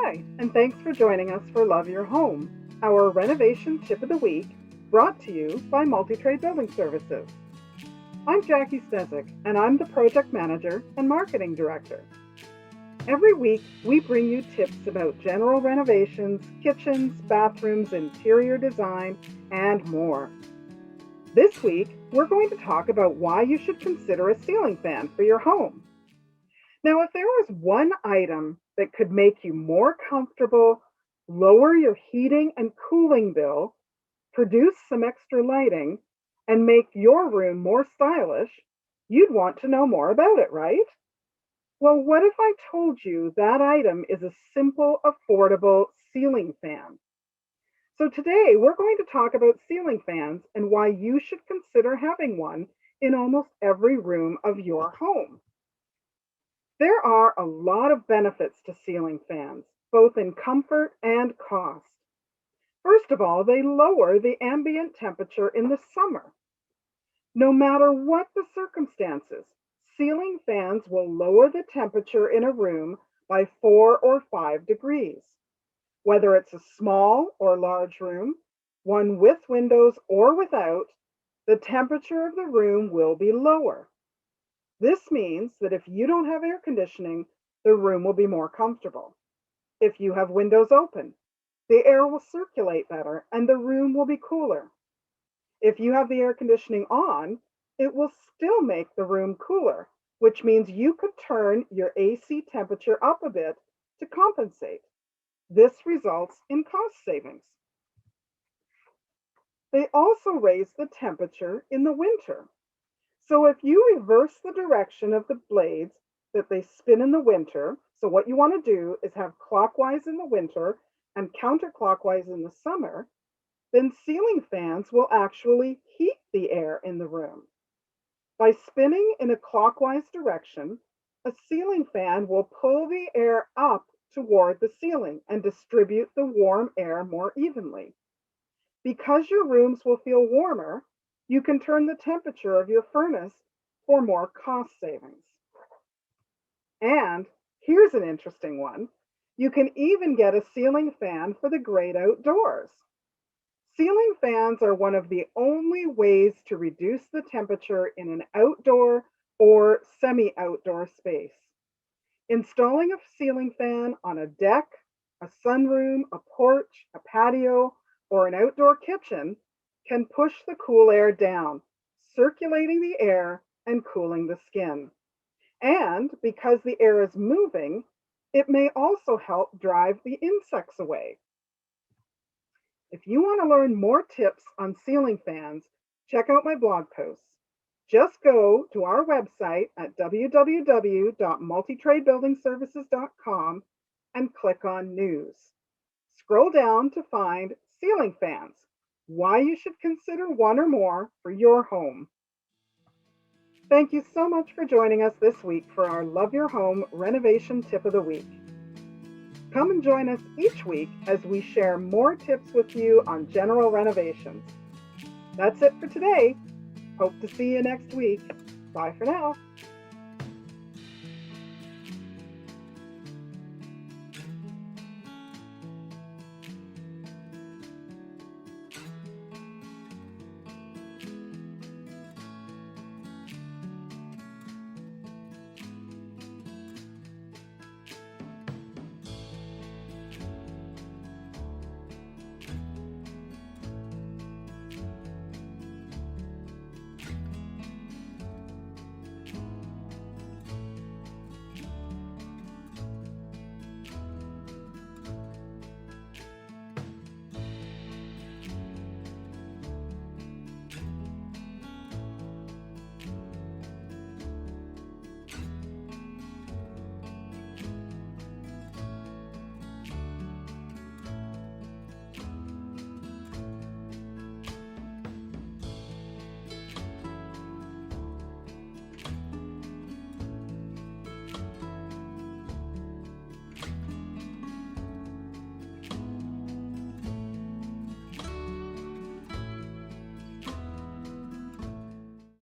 Hi, and thanks for joining us for Love Your Home, our renovation tip of the week, brought to you by Multi-Trade Building Services. I'm Jackie Stezik, and I'm the Project Manager and Marketing Director. Every week, we bring you tips about general renovations, kitchens, bathrooms, interior design, and more. This week, we're going to talk about why you should consider a ceiling fan for your home. Now, if there was one item that could make you more comfortable, lower your heating and cooling bill, produce some extra lighting, and make your room more stylish, you'd want to know more about it, right? Well, what if I told you that item is a simple, affordable ceiling fan? So today we're going to talk about ceiling fans and why you should consider having one in almost every room of your home. There are a lot of benefits to ceiling fans, both in comfort and cost. First of all, they lower the ambient temperature in the summer. No matter what the circumstances, ceiling fans will lower the temperature in a room by 4 or 5 degrees. Whether it's a small or large room, one with windows or without, the temperature of the room will be lower. This means that if you don't have air conditioning, the room will be more comfortable. If you have windows open, the air will circulate better and the room will be cooler. If you have the air conditioning on, it will still make the room cooler, which means you could turn your AC temperature up a bit to compensate. This results in cost savings. They also raise the temperature in the winter. So if you reverse the direction of the blades that they spin in the winter, so what you want to do is have clockwise in the winter and counterclockwise in the summer, then ceiling fans will actually heat the air in the room. By spinning in a clockwise direction, a ceiling fan will pull the air up toward the ceiling and distribute the warm air more evenly. Because your rooms will feel warmer, you can turn the temperature of your furnace for more cost savings. And here's an interesting one. You can even get a ceiling fan for the great outdoors. Ceiling fans are one of the only ways to reduce the temperature in an outdoor or semi-outdoor space. Installing a ceiling fan on a deck, a sunroom, a porch, a patio, or an outdoor kitchen can push the cool air down, circulating the air and cooling the skin. And because the air is moving, it may also help drive the insects away. If you want to learn more tips on ceiling fans, check out my blog posts. Just go to our website at www.multitradebuildingservices.com and click on News. Scroll down to find ceiling fans, why you should consider one or more for your home. Thank you so much for joining us this week for our Love Your Home Renovation Tip of the Week. Come and join us each week as we share more tips with you on general renovations. That's it for today. Hope to see you next week. Bye for now.